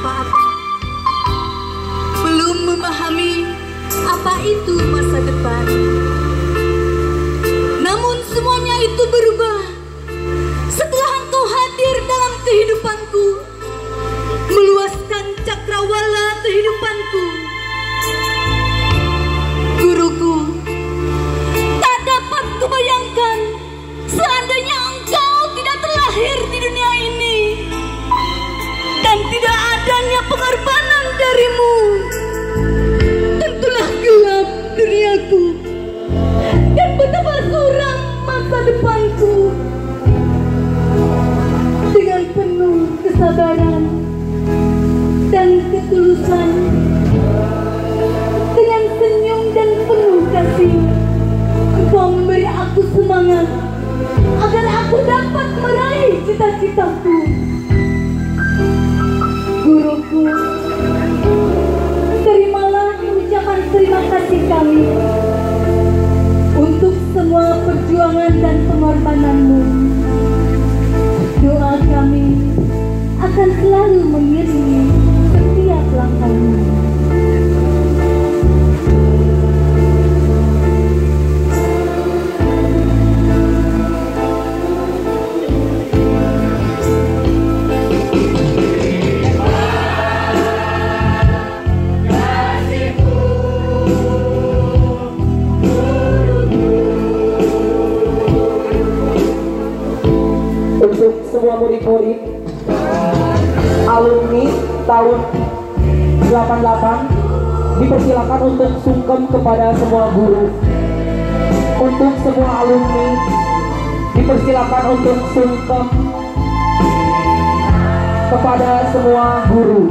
apa-apa, belum memahami apa itu masa depan. Namun semuanya itu berubah setelah Engkau hadir dalam kehidupanku, meluaskan cakrawala kehidupanku. Guruku, tak dapat kubayangkan seandainya Engkau tidak terlahir di dunia ini dan tidak adanya pengorbanan darimu, tentulah gelap duniaku dan betapa suram masa depanku. Dengan penuh kesabaran dan ketulusan, dengan senyum dan penuh kasih, Engkau memberi aku semangat agar aku dapat meraih cita-citaku. Guruku, terimalah ucapan terima kasih kami untuk semua perjuangan dan pengorbananmu. Doa kami akan selalu mengiringi setiap langkahmu. Untuk semua murid-murid alumni tahun 88 dipersilakan untuk sungkem kepada semua guru. Untuk semua alumni dipersilakan untuk sungkem kepada semua guru.